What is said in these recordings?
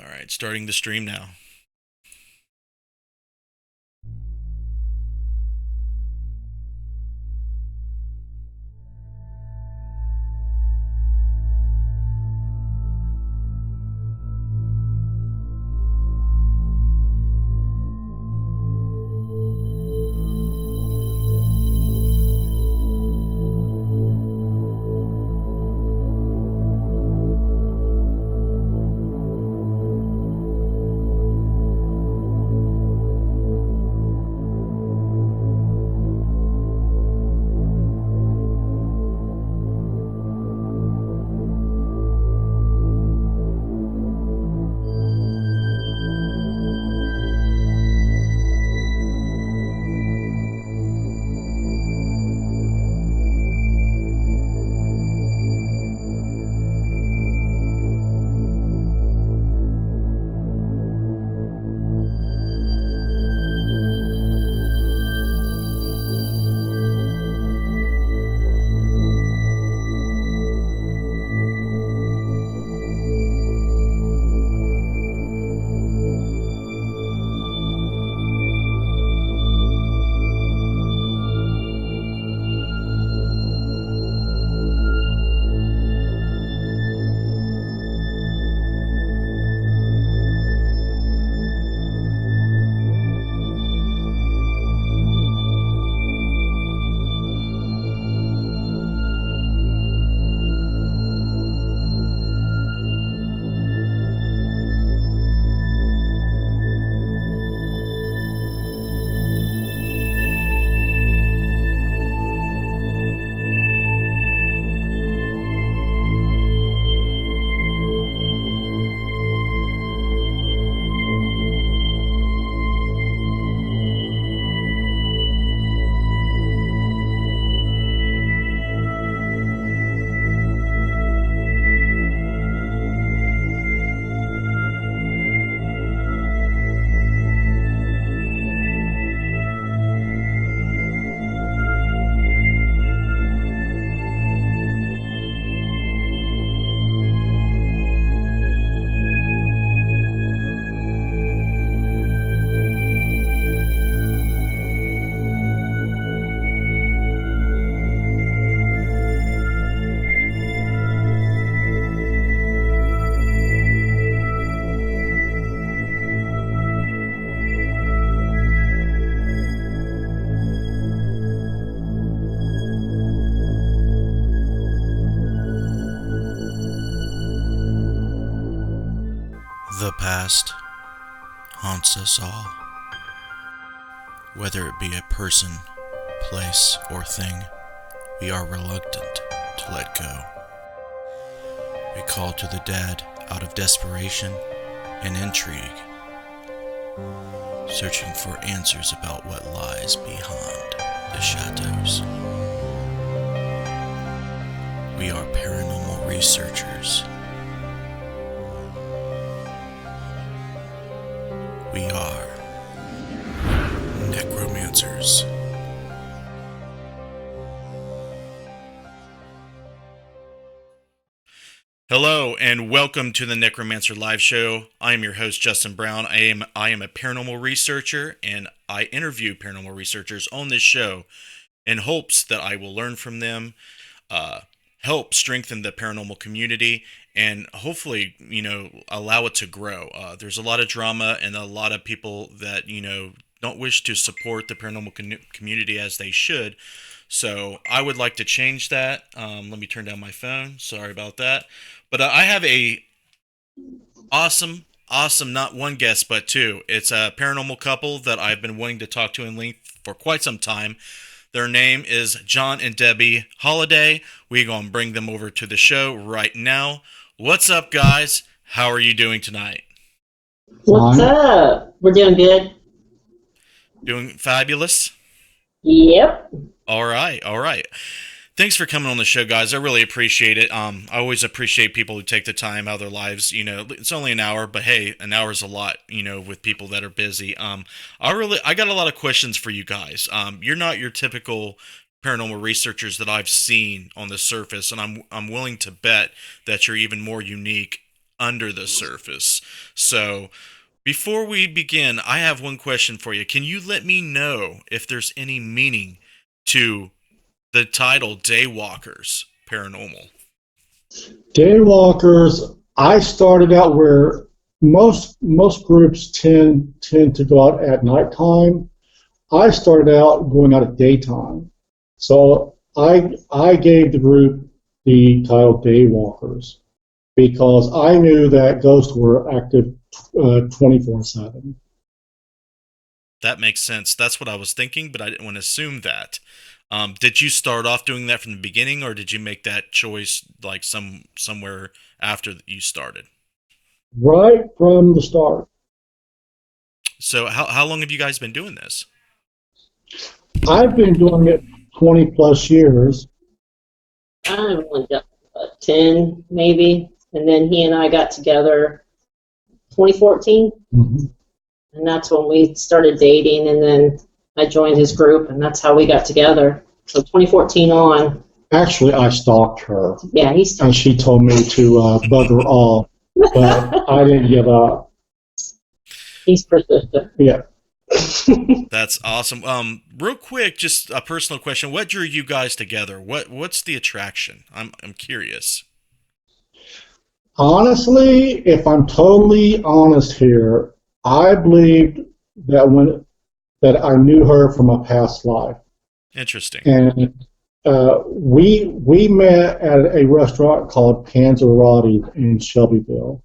All right, starting the stream now. The past haunts us all, whether it be a person, place, or thing. We are reluctant to let go. We call to the dead out of desperation and intrigue, searching for answers about what lies behind the shadows. We are paranormal researchers. We are Necromancers. Hello and welcome to the Necromancer live show. I am your host Justin Brown. I am a paranormal researcher, and I interview paranormal researchers on this show in hopes that I will learn from them, help strengthen the paranormal community, and hopefully, allow it to grow. There's a lot of drama and a lot of people that, don't wish to support the paranormal community as they should. So I would like to change that. Let me turn down my phone. Sorry about that. But I have a awesome, not one guest, but two. It's a paranormal couple that I've been wanting to talk to in length for quite some time. Their name is John and Debbie Holliday. We're going to bring them over to the show right now. What's up, guys? How are you doing tonight? What's up? We're doing good. Doing fabulous? Yep. All right. Thanks for coming on the show, guys. I really appreciate it. I always appreciate people who take the time out of their lives. It's only an hour, but hey, an hour is a lot. With people that are busy. I got a lot of questions for you guys. You're not your typical paranormal researchers that I've seen on the surface, and I'm willing to bet that you're even more unique under the surface. So, before we begin, I have one question for you. Can you let me know if there's any meaning to the title Daywalkers Paranormal? Daywalkers, I started out where most groups tend to go out at nighttime. I started out going out at daytime. So I gave the group the title Daywalkers because I knew that ghosts were active 24/7. That makes sense. That's what I was thinking, but I didn't want to assume that. Did you start off doing that from the beginning, or did you make that choice like somewhere after you started? Right from the start. So how long have you guys been doing this? I've been doing it 20 plus years. I only got 10 maybe, and then he and I got together 2014, Mhm. and that's when we started dating, and then I joined his group, and that's how we got together. So 2014 on. Actually, I stalked her, Yeah, he's and she told me to bug her off, but I didn't give up. he's persistent. Yeah. That's awesome. Real quick, just a personal question. What drew you guys together? What's the attraction? I'm curious. Honestly, if I'm totally honest here, I believed that I knew her from a past life, Interesting. and we met at a restaurant called Panzerotti in Shelbyville,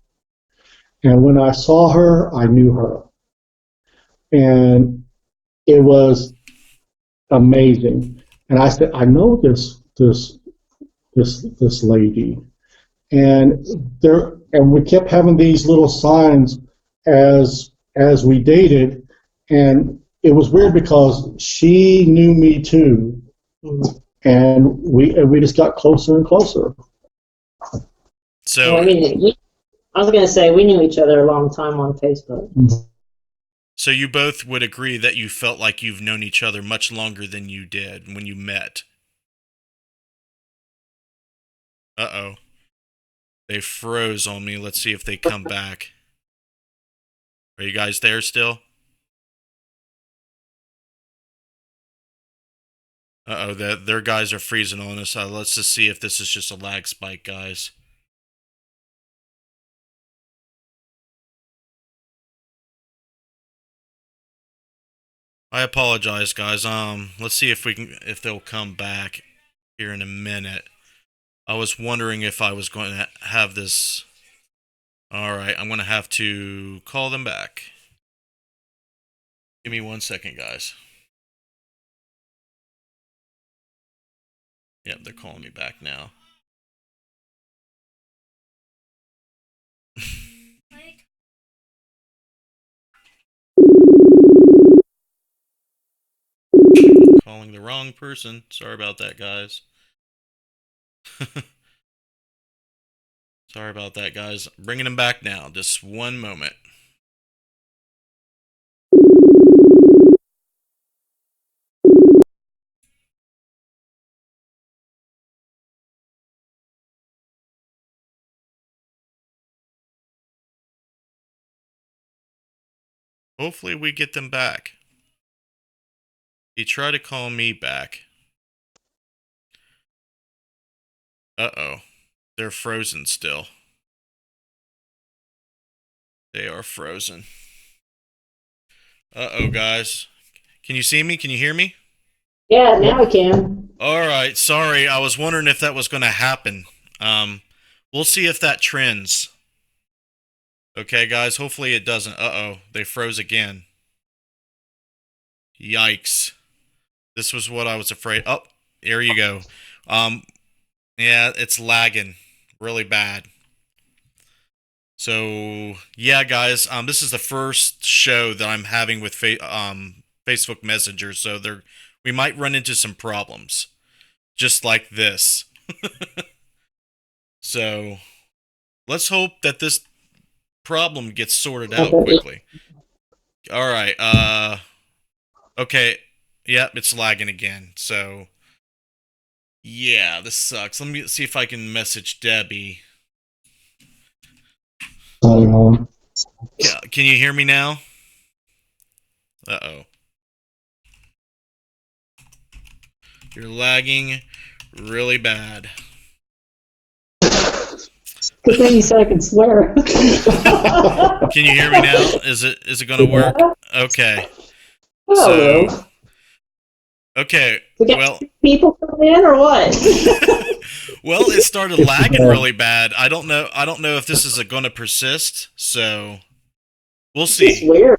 and when I saw her, I knew her, and it was amazing. And I said, I know this lady, and we kept having these little signs as we dated, and it was weird because she knew me too, and we just got closer and closer. So I was going to say we knew each other a long time on Facebook. so you both would agree that you felt like you've known each other much longer than you did when you met. Uh-oh. They froze on me. Let's see if they come back. Are you guys there still? Uh-oh, their guys are freezing on us. Let's just see if this is just a lag spike, guys. I apologize, guys. Let's see if they'll come back here in a minute. I was wondering if I was going to have this. All right, I'm going to have to call them back. Give me 1 second, guys. Yep, they're calling me back now. Calling the wrong person. Sorry about that, guys. Sorry about that, guys. Bringing him back now. Just 1 moment. Hopefully we get them back. He tried to call me back. Uh-oh. They're frozen still. They are frozen. Uh-oh, guys. Can you see me? Can you hear me? Yeah, now we can. All right. Sorry. I was wondering if that was going to happen. We'll see if that trends. Okay, guys. Hopefully it doesn't. Uh-oh. They froze again. Yikes. This was what I was afraid. Oh, here you go. Yeah, it's lagging really bad. So, yeah, guys, this is the first show that I'm having with Facebook Messenger, so we might run into some problems, just like this. So, let's hope that this problem gets sorted out quickly. All right, okay, yep, it's lagging again, so, yeah, this sucks. Let me see if I can message Debbie. Signing on. Yeah, can you hear me now? Uh-oh. You're lagging really bad. Good thing you said I can swear. Can you hear me now? Is it going to work? Okay. Hello. So, okay. We got Well, people coming in or what? well, it started lagging really bad. I don't know if this is going to persist. So, we'll It's see. weird.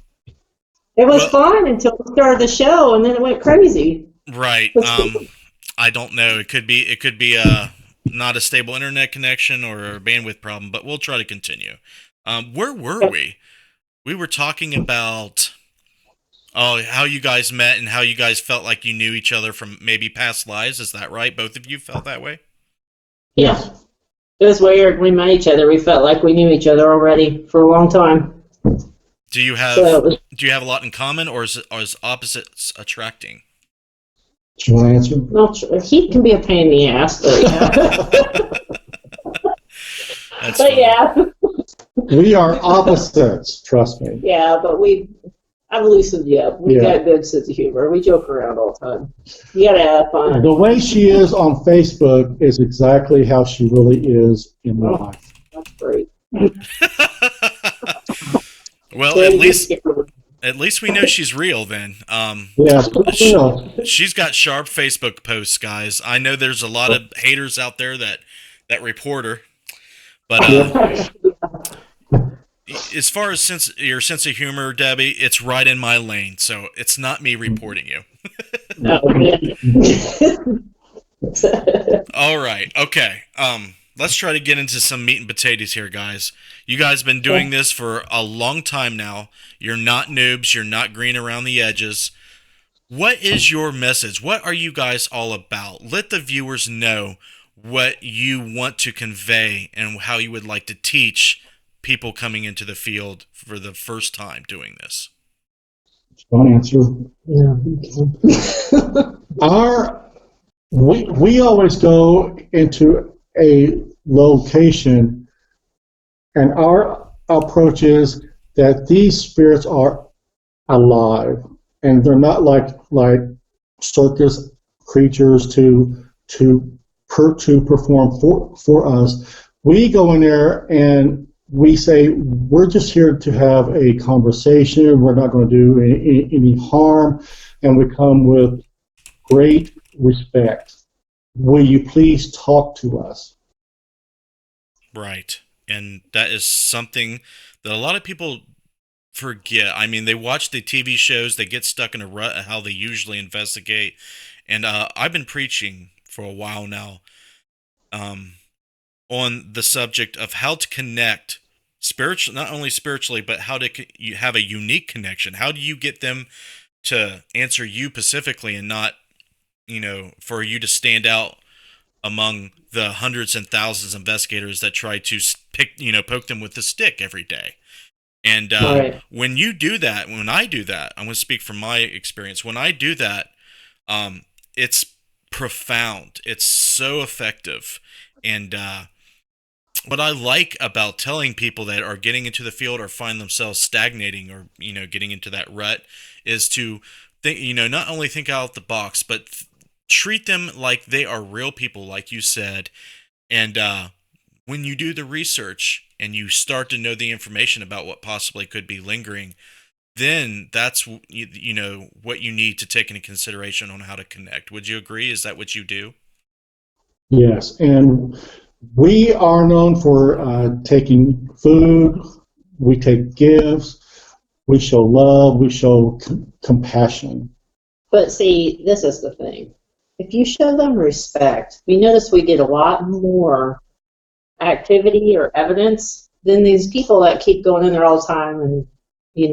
It was Well, fun until we started the show, and then it went crazy. right. I don't know. It could be not a stable internet connection or a bandwidth problem, but we'll try to continue. Where were we? We were talking about how you guys met and how you guys felt like you knew each other from maybe past lives. Is that right? Both of you felt that way? Yeah. It was weird. We met each other. We felt like we knew each other already for a long time. Do you have a lot in common, or is opposites attracting? Do you want to answer? Well, he can be a pain in the ass, but yeah. That's But funny. yeah. We are opposites, trust me. Yeah, but I've loosened you up. We got a good sense of humor. We joke around all the time. You gotta have fun. The way she is on Facebook is exactly how she really is in real life. That's great. Well, at least we know she's real then. Yes, She's got sharp Facebook posts, guys. I know there's a lot of haters out there that report her, but as far as your sense of humor, Debbie, it's right in my lane. So it's not me reporting you. All right. Okay. Let's try to get into some meat and potatoes here, guys. You guys been doing this for a long time now. You're not noobs. You're not green around the edges. What is your message? What are you guys all about? Let the viewers know what you want to convey and how you would like to teach people coming into the field for the first time doing this. Don't answer. We always go into a location, and our approach is that these spirits are alive, and they're not like circus creatures to perform for us. We go in there and we say, we're just here to have a conversation. We're not going to do any harm, and we come with great respect. Will you please talk to us? Right. And that is something that a lot of people forget. I mean, they watch the TV shows, they get stuck in a rut of how they usually investigate. And I've been preaching for a while now on the subject of how to connect not only spiritually, but how to you have a unique connection. How do you get them to answer you specifically and not, for you to stand out among the hundreds and thousands of investigators that try to poke them with the stick every day. And Right. when you do that, when I do that, I'm going to speak from my experience. When I do that, it's profound. It's so effective. And what I like about telling people that are getting into the field or find themselves stagnating or, getting into that rut is to think, not only think out the box, but treat them like they are real people, like you said. And when you do the research and you start to know the information about what possibly could be lingering, then that's what you need to take into consideration on how to connect. Would you agree? Is that what you do? Yes, and we are known for taking food. We take gifts. We show love. We show compassion. But see, this is the thing. If you show them respect, we notice we get a lot more activity or evidence than these people that keep going in there all the time and, being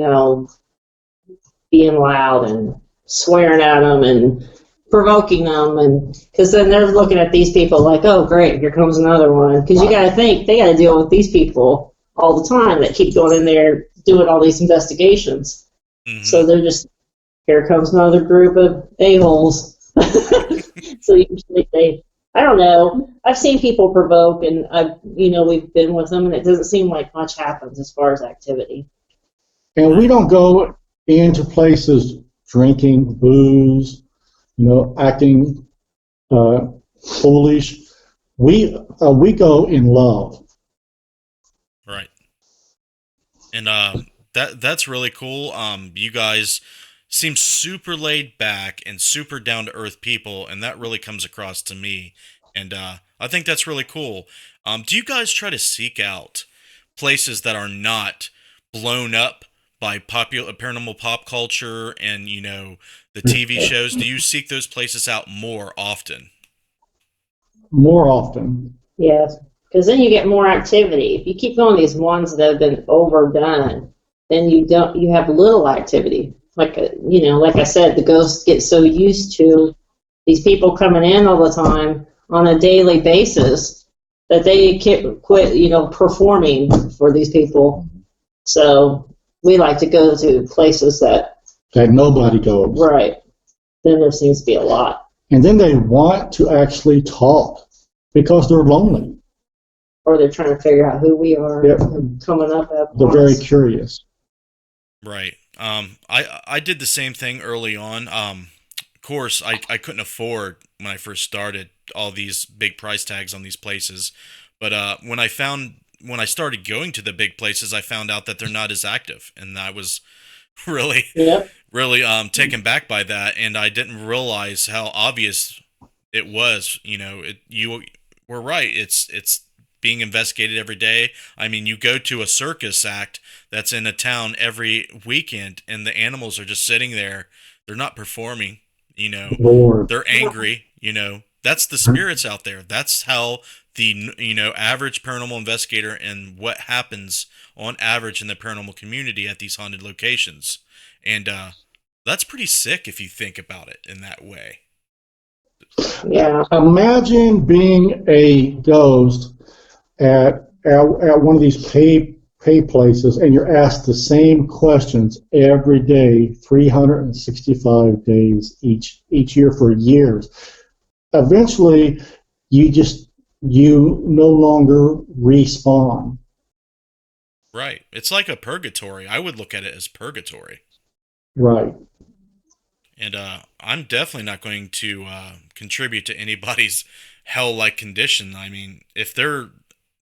loud and swearing at them and provoking them. And because then they're looking at these people like, oh, great, here comes another one. Because you got to think they got to deal with these people all the time that keep going in there doing all these investigations. Mm-hmm. So they're just, here comes another group of a-holes. So usually they I don't know. I've seen people provoke, and we've been with them, and it doesn't seem like much happens as far as activity. And we don't go into places drinking booze, acting foolish. We go in love. Right. And that's really cool. You guys seem super laid back and super down to earth people, and that really comes across to me. And I think that's really cool. Do you guys try to seek out places that are not blown up by popular paranormal pop culture and the TV shows? Do you seek those places out more often? More often. Yes, because then you get more activity. If you keep going these ones that have been overdone, then you have little activity. Like like I said, the ghosts get so used to these people coming in all the time on a daily basis that they quit performing for these people. So we like to go to places that nobody goes. Right. Then there seems to be a lot. And then they want to actually talk because they're lonely. Or they're trying to figure out who we are. Yep. Coming up at They're very curious. Right. I did the same thing early on. Of course, I couldn't afford when I first started all these big price tags on these places, but when I started going to the big places, I found out that they're not as active, and I was really really taken back by that, and I didn't realize how obvious it was. You were right. It's being investigated every day. I mean, you go to a circus act that's in a town every weekend, and the animals are just sitting there. They're not performing. Lord. They're angry. That's the spirits out there. That's how the average paranormal investigator and what happens on average in the paranormal community at these haunted locations, and that's pretty sick if you think about it in that way. Yeah. Imagine being a ghost at one of these pay places, and you're asked the same questions every day, 365 days each year for years. Eventually, you no longer respawn. Right. It's like a purgatory. I would look at it as purgatory. Right. And I'm definitely not going to contribute to anybody's hell-like condition. I mean, if they're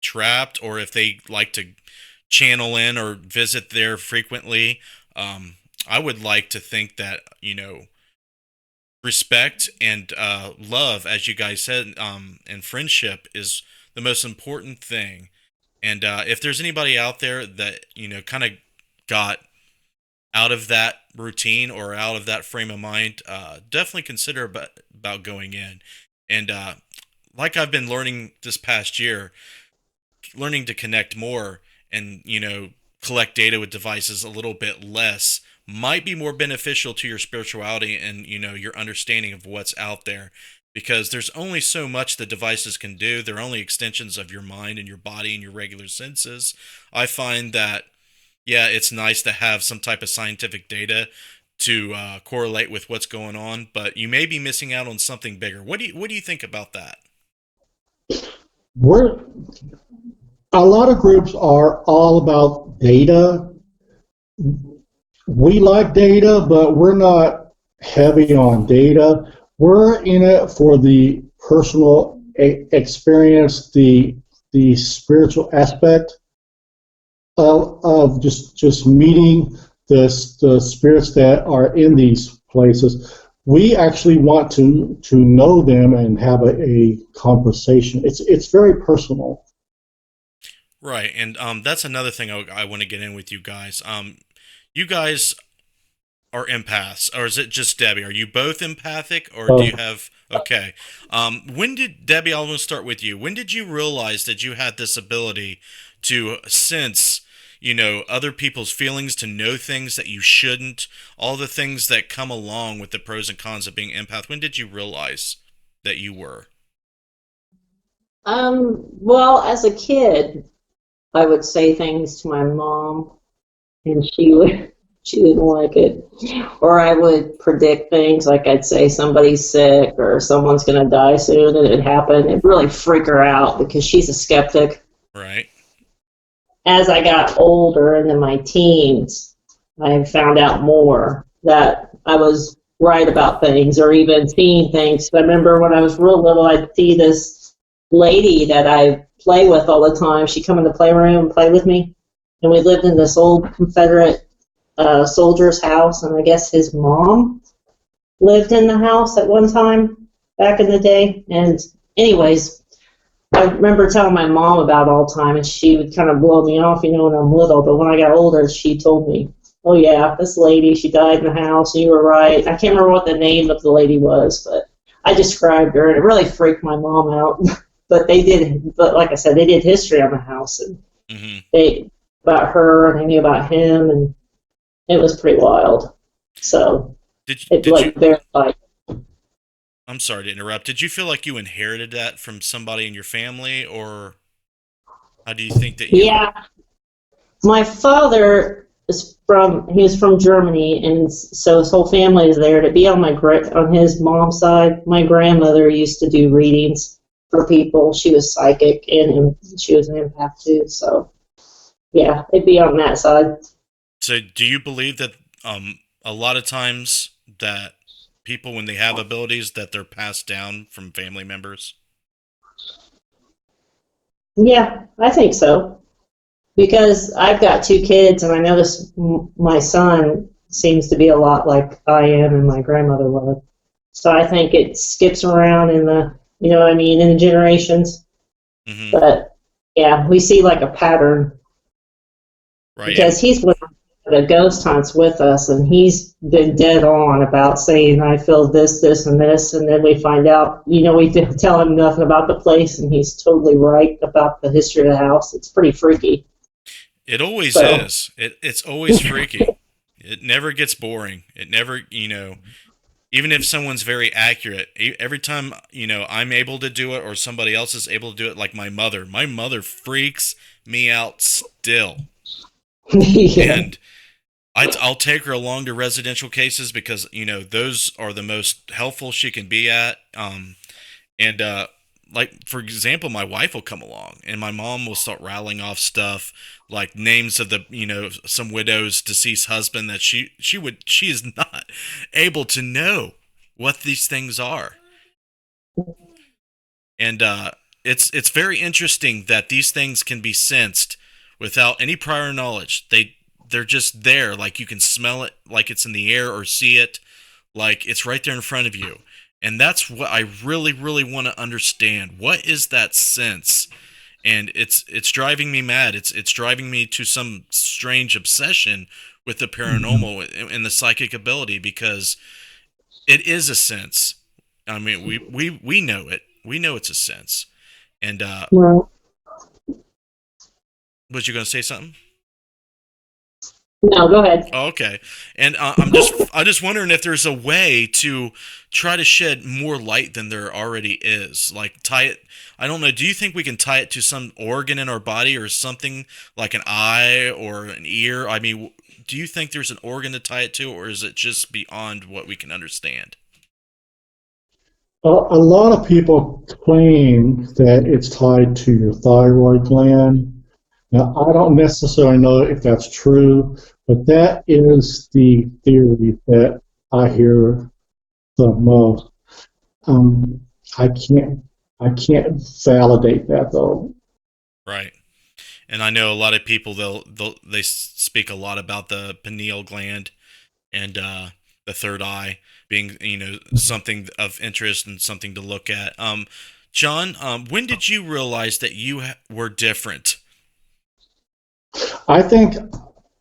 trapped or if they like to channel in or visit there frequently, I would like to think that, respect and love, as you guys said, and friendship is the most important thing. And if there's anybody out there that, kind of got out of that routine or out of that frame of mind, definitely consider about going in. And like I've been learning this past year, learning to connect more and, collect data with devices a little bit less might be more beneficial to your spirituality and, your understanding of what's out there. Because there's only so much the devices can do. They're only extensions of your mind and your body and your regular senses. I find that, yeah, it's nice to have some type of scientific data to correlate with what's going on, but you may be missing out on something bigger. What do you think about that? A lot of groups are all about data. We like data, but we're not heavy on data. We're in it for the personal experience, the spiritual aspect of just meeting the spirits that are in these places. We actually want to know them and have a conversation. It's very personal. Right, and that's another thing I want to get in with you guys. You guys are empaths, or is it just Debbie? Are you both empathic, or do you have... Okay. When did... Debbie, I want to start with you. When did you realize that you had this ability to sense, other people's feelings, to know things that you shouldn't, all the things that come along with the pros and cons of being empath? When did you realize that you were? Well, as a kid, I would say things to my mom, and she would She didn't like it. Or I would predict things, like I'd say somebody's sick or someone's going to die soon, and it'd happen. It'd really freak her out because she's a skeptic. Right. As I got older into my teens, I found out more that I was right about things or even seeing things. I remember when I was real little, I'd see this lady that I play with all the time. She'd come in the playroom and play with me. And we lived in this old Confederate soldier's house, and I guess his mom lived in the house at one time back in the day. And anyways, I remember telling my mom about it all the time, and she would kind of blow me off, when I'm little. But when I got older, she told me, oh, yeah, this lady, she died in the house, and you were right. I can't remember what the name of the lady was, but I described her, and it really freaked my mom out. But like I said, they did history on the house, and they about her, and I knew about him, and it was pretty wild. So verified. I'm sorry to interrupt. Did you feel like you inherited that from somebody in your family, or how do you think that you... Yeah. My father was from Germany, and so his whole family is there. To be on his mom's side, my grandmother used to do readings for people. She was psychic, and she was an empath too. So, yeah, it'd be on that side. So, do you believe that a lot of times that people, when they have abilities, that they're passed down from family members? Yeah, I think so. Because I've got 2 kids, and I notice my son seems to be a lot like I am and my grandmother was. So I think it skips around in the, in the generations. Mm-hmm. But, yeah, we see like a pattern. Right. Because he's with the ghost hunts with us, and he's been dead on about saying, I feel this, this, and this, and then we find out, we tell him nothing about the place, and he's totally right about the history of the house. It's pretty freaky. It always is. It's always freaky. It never gets boring. It never, even if someone's very accurate, every time, I'm able to do it or somebody else is able to do it, like my mother freaks me out still. Yeah. And I'll take her along to residential cases because, those are the most helpful she can be at. Like, for example, my wife will come along and my mom will start rattling off stuff like names of the, some widow's deceased husband that she is not able to know what these things are. And it's very interesting that these things can be sensed without any prior knowledge. They're just there, like you can smell it, like it's in the air, or see it, like it's right there in front of you. And that's what I really, really want to understand. What is that sense? And it's driving me mad. It's driving me to some strange obsession with the paranormal and the psychic ability, because it is a sense. I mean, we know it. We know it's a sense. And well, was you going to say something? No, go ahead. Oh, okay. And I'm just wondering if there's a way to try to shed more light than there already is. Like tie it. I don't know. Do you think we can tie it to some organ in our body or something like an eye or an ear? I mean, do you think there's an organ to tie it to, or is it just beyond what we can understand? A lot of people claim that it's tied to your thyroid gland. Now, I don't necessarily know if that's true, but that is the theory that I hear the most. I can't validate that though. Right, and I know a lot of people they speak a lot about the pineal gland and the third eye being something of interest and something to look at. John, when did you realize that you were different? I think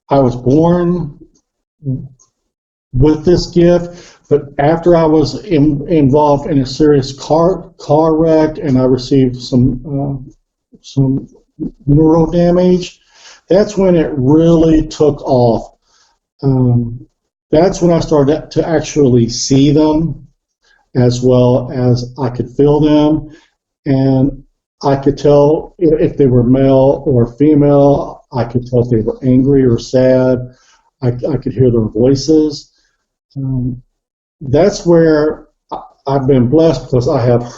I was born with this gift, but after I was involved in a serious car wreck and I received some neural damage, that's when it really took off. That's when I started to actually see them, as well as I could feel them, and I could tell if they were male or female. I could tell if they were angry or sad. I could hear their voices. That's where I've been blessed because I have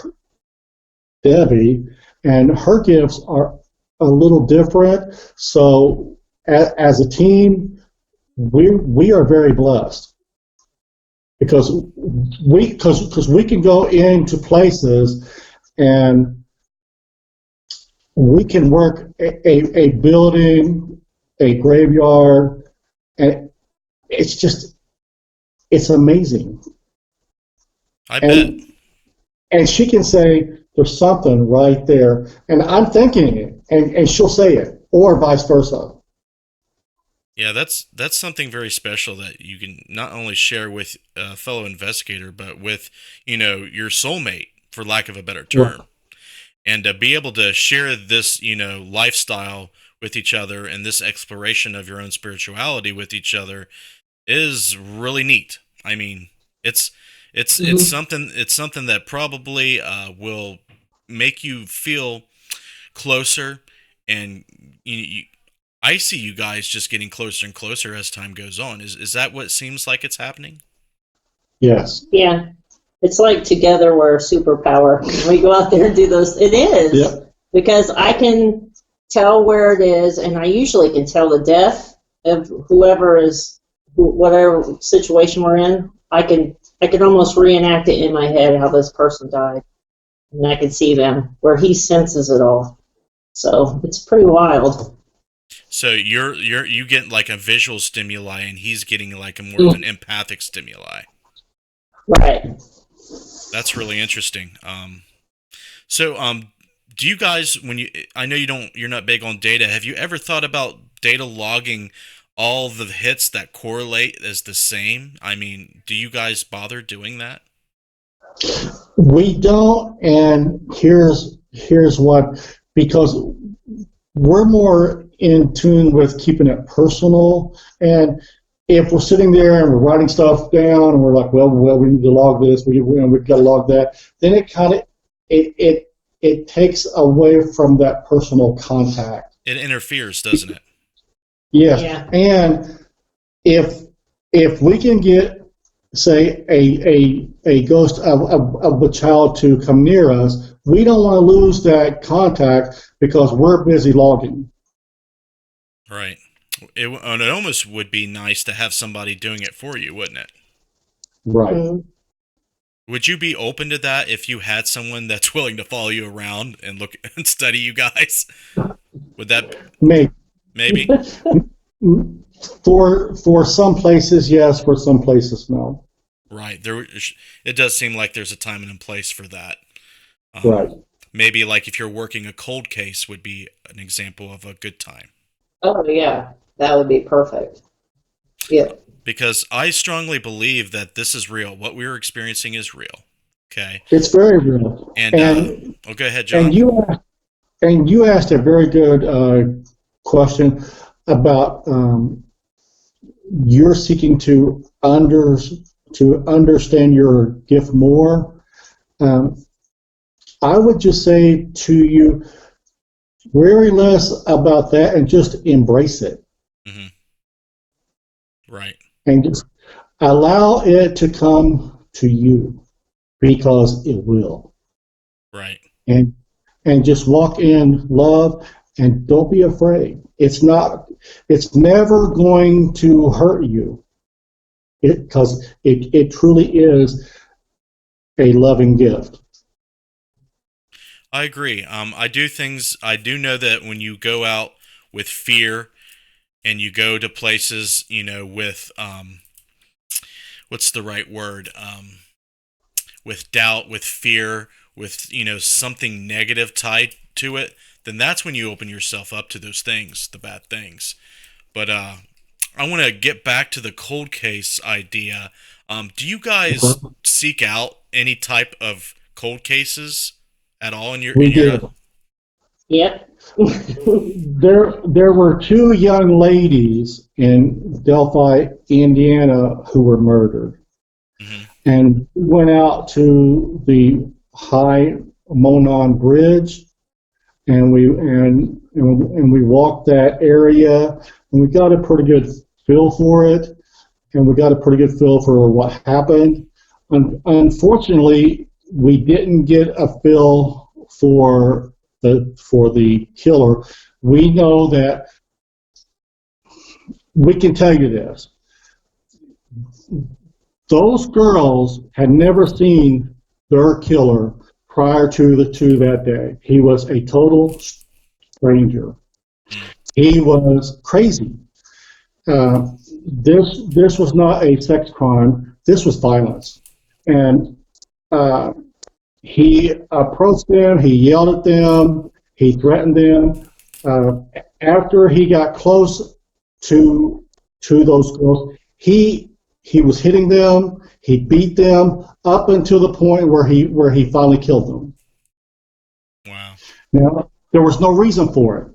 Debbie, and her gifts are a little different. So as a team, we are very blessed because we can go into places and we can work a building, a graveyard, and it's amazing. I bet. And she can say, there's something right there, and I'm thinking it, and she'll say it, or vice versa. Yeah, that's something very special that you can not only share with a fellow investigator, but with, your soulmate, for lack of a better term. And to be able to share this, lifestyle with each other and this exploration of your own spirituality with each other is really neat. I mean, it's something that probably will make you feel closer, and I see you guys just getting closer and closer as time goes on. Is that what seems like it's happening? Yes. Yeah. It's like together we're a superpower. We go out there and do those. It is. Yep. Because I can tell where it is, and I usually can tell the death of whatever situation we're in. I can almost reenact it in my head how this person died. And I can see them, where he senses it all. So it's pretty wild. So you get like a visual stimuli, and he's getting like a more of an empathic stimuli. Right. That's really interesting. Do you guys, I know you're not big on data. Have you ever thought about data logging all the hits that correlate as the same? I mean, do you guys bother doing that? We don't, and here's what, because we're more in tune with keeping it personal, and if we're sitting there and we're writing stuff down and we're like, well, we need to log this, we've got to log that, then it kind of it takes away from that personal contact. It interferes, doesn't it? Yes. Yeah. And if we can get, say, a ghost of a child to come near us, we don't want to lose that contact because we're busy logging. Right. It almost would be nice to have somebody doing it for you, wouldn't it? Right. Mm-hmm. Would you be open to that if you had someone that's willing to follow you around and look and study you guys? Would that maybe? For some places, yes. For some places, no. Right. It does seem like there's a time and a place for that. Right. Maybe like if you're working a cold case would be an example of a good time. Oh, yeah. That would be perfect. Yeah. Because I strongly believe that this is real. What we're experiencing is real. Okay. It's very real. And go ahead, John. And you asked a very good question about you're seeking to understand your gift more. I would just say to you, worry less about that and just embrace it. Mm-hmm. Right. And just allow it to come to you, because it will. Right. And just walk in love, and don't be afraid. It's never going to hurt you, because it truly is a loving gift. I agree. I do know that when you go out with fear and you go to places, with, what's the right word? With doubt, with fear, with, something negative tied to it, then that's when you open yourself up to those things, the bad things. But I want to get back to the cold case idea. Do you guys seek out any type of cold cases at all in your? We do. Yep. There were two young ladies in Delphi, Indiana, who were murdered, and we went out to the High Monon Bridge, and we walked that area, and we got a pretty good feel for it, and we got a pretty good feel for what happened. Unfortunately, we didn't get a feel for the killer. We know that we can tell you this. Those girls had never seen their killer prior to that day. He was a total stranger. He was crazy. This was not a sex crime. This was violence. And he approached them. He yelled at them. He threatened them. After he got close to those girls, he was hitting them. He beat them up until the point where he finally killed them. Wow. Now, there was no reason for it,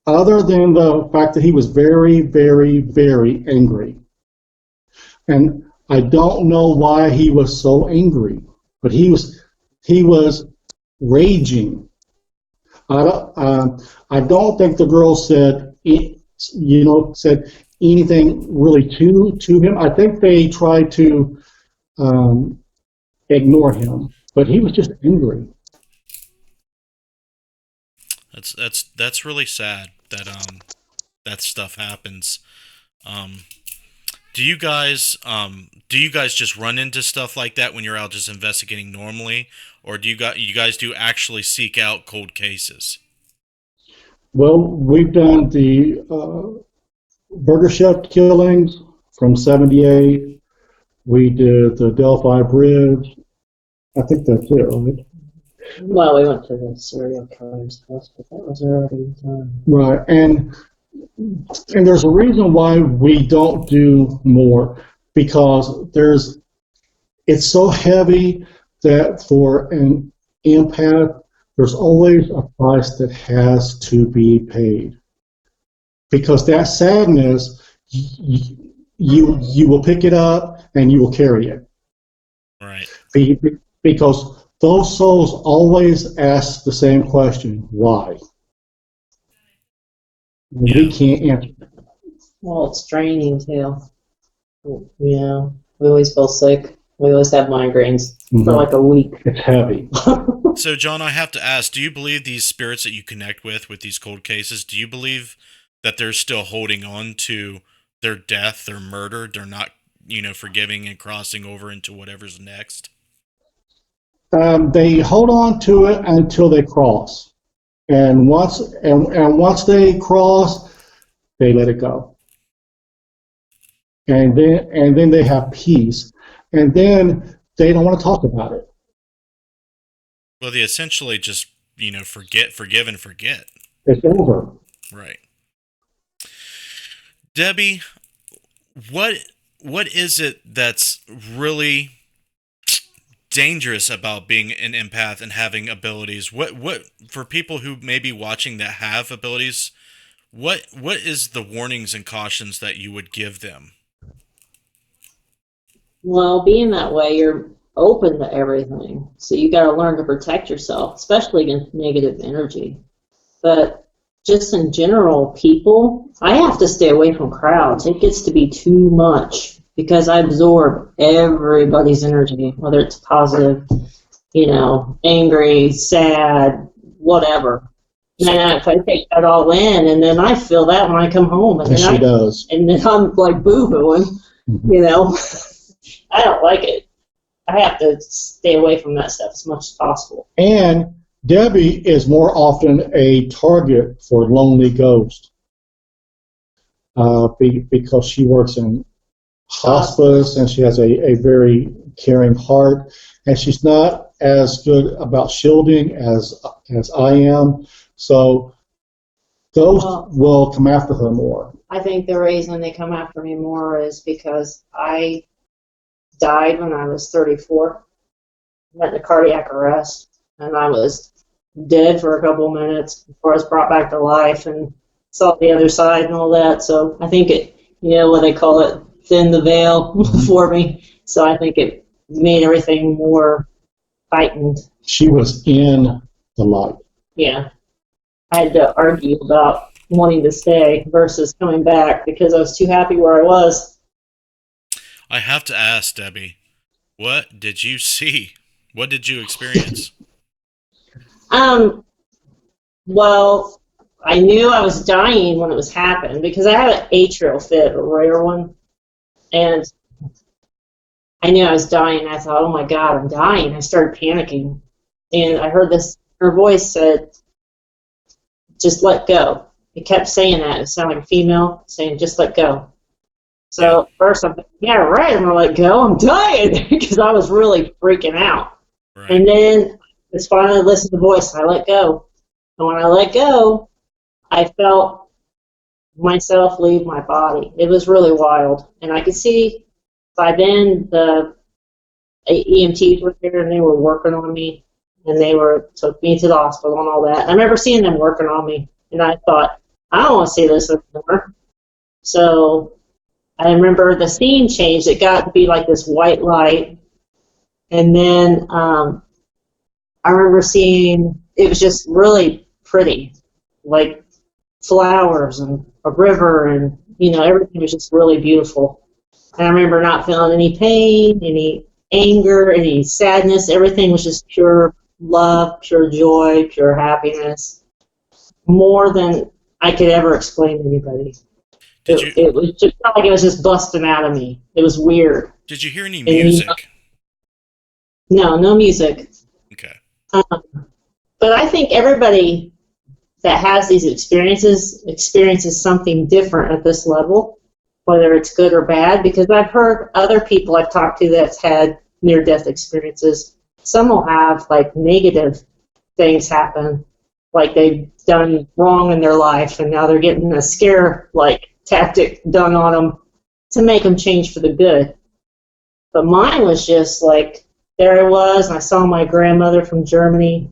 other than the fact that he was very, very, very angry. And I don't know why he was so angry, but he was raging. I don't think the girl said anything really to him. I think they tried to ignore him, but he was just angry. That's really sad that that stuff happens. Do you guys just run into stuff like that when you're out just investigating normally, or do you guys actually seek out cold cases? Well, we've done the Burger Chef killings from '78. We did the Delphi Bridge. I think that's it, right? Well, we went to the serial killer's house, but that was already done. Right, and there's a reason why we don't do more, because it's so heavy that for an empath, there's always a price that has to be paid. Because that sadness, you will pick it up and you will carry it. Right. Because those souls always ask the same question: why? Yeah. We can't answer. Well, it's draining too. You know, we always feel sick. We always have migraines for like a week. It's heavy. So, John, I have to ask: do you believe these spirits that you connect with these cold cases? Do you believe that they're still holding on to their death, their murder? They're not, forgiving and crossing over into whatever's next? They hold on to it until they cross, and once they cross, they let it go, and then they have peace, and then they don't want to talk about it. Well, they essentially just forgive and forget. It's over. Right. Debbie, what is it that's really dangerous about being an empath and having abilities? What for people who may be watching that have abilities, what is the warnings and cautions that you would give them? Well, being that way, you're open to everything. So you got to learn to protect yourself, especially against negative energy. But just in general, people, I have to stay away from crowds. It gets to be too much because I absorb everybody's energy, whether it's positive, angry, sad, whatever. And if I take that all in, and then I feel that when I come home, and then does. And then I'm like boo-hooing, I don't like it. I have to stay away from that stuff as much as possible. And Debbie is more often a target for lonely ghosts because she works in hospice and she has a very caring heart, and she's not as good about shielding as I am. So ghosts will come after her more. I think the reason they come after me more is because I died when I was 34. Went into cardiac arrest, and I was dead for a couple of minutes before I was brought back to life and saw the other side and all that. So I think it, what they call it, thin the veil for me. So I think it made everything more heightened. She was in the light. Yeah. I had to argue about wanting to stay versus coming back because I was too happy where I was. I have to ask, Debbie, what did you see? What did you experience? Um, well, I knew I was dying when it was happening because I had an atrial fib, a rare one, and I knew I was dying. I thought, oh my God, I'm dying. I started panicking. And I heard this, her voice said, just let go. It kept saying that. It sounded like a female saying, just let go. Yeah, So first I'm thinking, yeah, right, I'm going to let go. I'm dying because I was really freaking out. right. And then it's finally listened to the voice and I let go. And when I let go, I felt myself leave my body. It was really wild. And I could see by then the EMTs were there and they were working on me and they took me to the hospital and all that. I remember seeing them working on me and I thought, I don't want to see this anymore. So I remember the scene changed. It got to be like this white light. And then I remember seeing, it was just really pretty, like flowers and a river and, everything was just really beautiful. And I remember not feeling any pain, any anger, any sadness. Everything was just pure love, pure joy, pure happiness. More than I could ever explain to anybody. Did you It was just felt like it was just busting out of me. It was weird. did you hear any And music? no music. Okay. But I think everybody that has these experiences something different at this level, whether it's good or bad, because I've heard other people I've talked to that's had near-death experiences. Some will have like negative things happen, like they've done wrong in their life and now they're getting a scare like tactic done on them to make them change for the good. But mine was just like, there I was and I saw my grandmother from Germany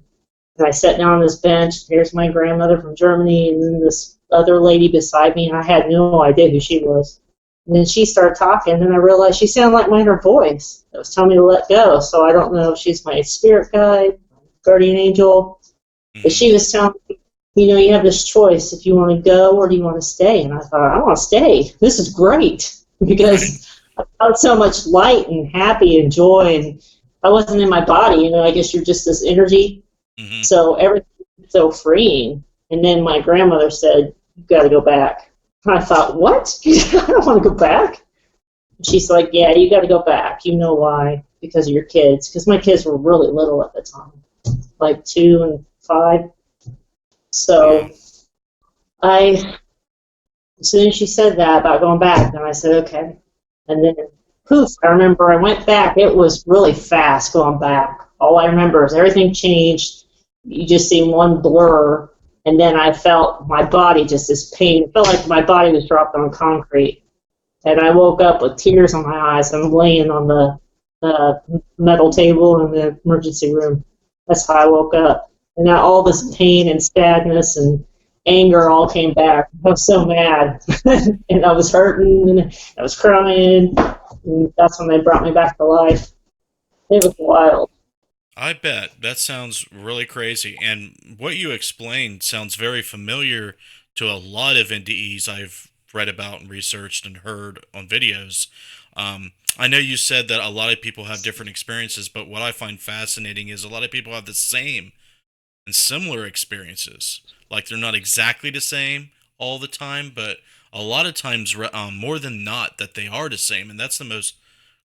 and I sat down on this bench. Here's my grandmother from Germany, and then this other lady beside me, and I had no idea who she was. And then she started talking, and I realized she sounded like my inner voice that was telling me to let go. So I don't know if she's my spirit guide, guardian angel, but Hmm. she was telling me, you have this choice if you want to go or do you want to stay. And I thought, I want to stay. This is great Right. because I felt so much light and happy and joy, and I wasn't in my body. I guess you're just this energy. Hmm. So everything was so freeing. And then my grandmother said, you've got to go back. And I thought, what? I don't want to go back. And she's like, yeah, you got to go back. You know why? Because of your kids. Because my kids were really little at the time, like 2 and 5. Wow. So as soon as she said that about going back, then I said, okay. And then, poof, I remember I went back. It was really fast going back. All I remember is everything changed. You just see one blur, and then I felt my body just this pain. It felt like my body was dropped on concrete. And I woke up with tears in my eyes. I'm laying on the metal table in the emergency room. That's how I woke up. And now all this pain and sadness and anger all came back. I was so mad. And I was hurting and I was crying. And that's when they brought me back to life. It was wild. I bet that sounds really crazy. And what you explained sounds very familiar to a lot of NDEs I've read about and researched and heard on videos. I know you said that a lot of people have different experiences, but what I find fascinating is a lot of people have the same and similar experiences. Like they're not exactly the same all the time, but a lot of times, more than not, that they are the same. And that's the most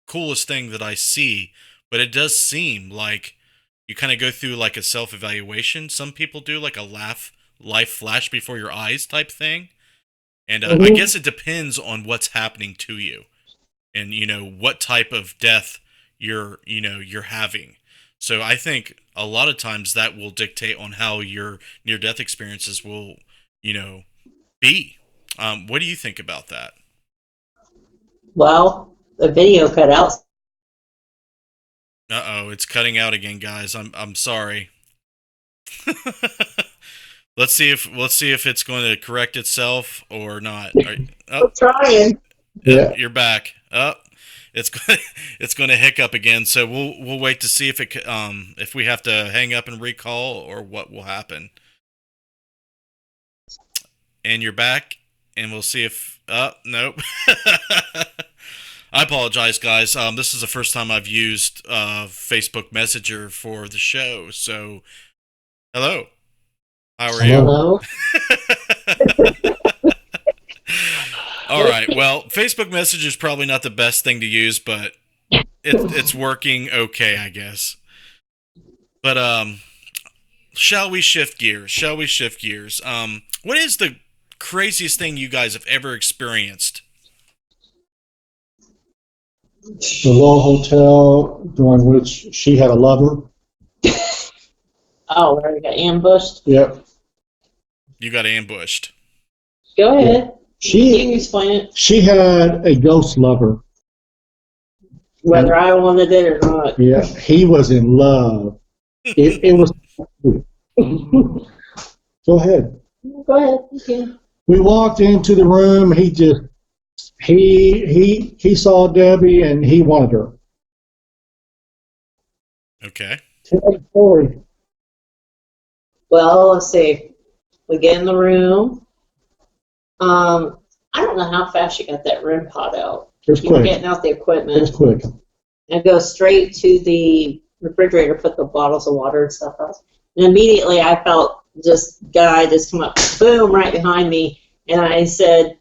coolest thing that I see. But it does seem like you kind of go through like a self evaluation. Some people do like a life flash before your eyes type thing. And I Hmm. guess it depends on what's happening to you and what type of death you're having. So I think a lot of times that will dictate on how your near death experiences will you know be. What do you think about that? Well, the video cut out. Uh-oh, it's cutting out again, guys. I'm sorry. Let's see if it's going to correct itself or not. Oh, I'm trying. yep, Yeah. you're back. Oh, it's going it's going to hiccup again. So we'll wait to see if we have to hang up and recall or what will happen. and you're back, and we'll see if. Nope. I apologize, guys. This is the first time I've used Facebook Messenger for the show. So, hello. How are you? Hello. All right. Well, Facebook Messenger is probably not the best thing to use, but it's working okay, I guess. But shall we shift gears? What is the craziest thing you guys have ever experienced? The Low Hotel, during which she had a lover. Oh, where we got ambushed? Yep. You got ambushed. Go ahead. You can She explain it. she had a ghost lover. Whether I wanted it or not. Yeah, he was in love. It was. Go ahead. Go ahead. You can. We walked into the room. He saw Debbie and he wanted her. Okay. Tell the story. Well, let's see. We get in the room. I don't know how fast you got that REM pod out. It was You were quick. getting out the It was equipment quick. and go straight to the refrigerator, put the bottles of water and stuff out. And immediately I felt this guy just come up, boom, right behind me. And I said,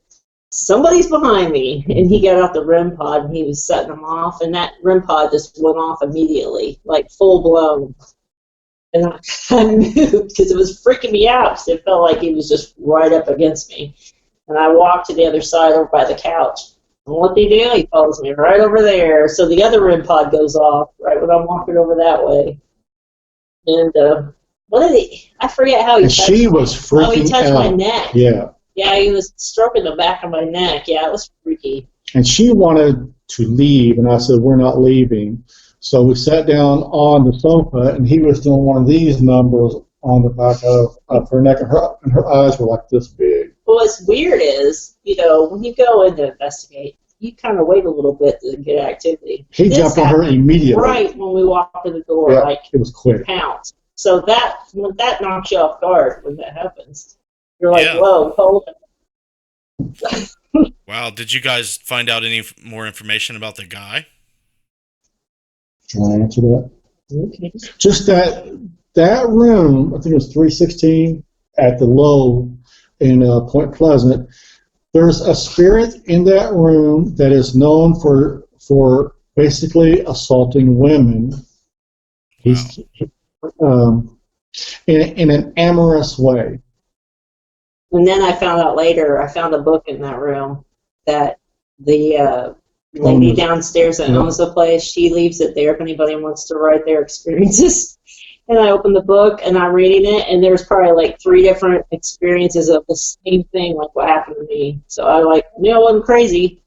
somebody's behind me. And he got out the REM pod and he was setting them off. And that REM pod just went off immediately, like full blown. And I moved because it was freaking me out because it felt like he was just right up against me. And I walked to the other side over by the couch. And what did he do? He follows me right over there. So the other REM pod goes off right when I'm walking over that way. And what did he? I forget how he And touched she me. was freaking Oh, he touched out. my neck. Yeah. Yeah, he was stroking the back of my neck. Yeah, it was freaky. And she wanted to leave, and I said, we're not leaving. So we sat down on the sofa, and he was doing one of these numbers on the back of her neck, and her eyes were like this big. Well, what's weird is, when you go in to investigate, you kind of wait a little bit to get activity. He This jumped on her happened immediately. right when we walked in the door, Yeah, like it was quick. pounce. So that knocks you off guard when that happens. You're like, Yeah. whoa, hold it. Wow. Did you guys find out any more information about the guy? Can I answer that? Okay. Just that room, I think it was 316 at the Low in Point Pleasant. There's a spirit in that room that is known for basically assaulting women. He's in an amorous way. And then I found out later, I found a book in that room that the lady downstairs that owns the place, she leaves it there if anybody wants to write their experiences. And I opened the book and I'm reading it, and there's probably like 3 different experiences of the same thing, like what happened to me. So I it wasn't crazy.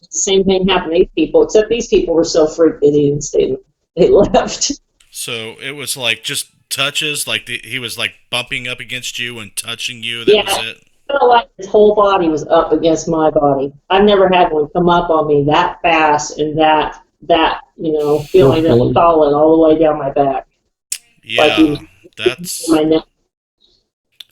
The same thing happened to these people, except these people were so freaked that he didn't stay. They left. So it was like just touches, like he was like bumping up against you and touching you. That was it. I felt like his whole body was up against my body. I've never had one come up on me that fast and that feeling it solid all the way down my back. Yeah, Like he was that's my neck.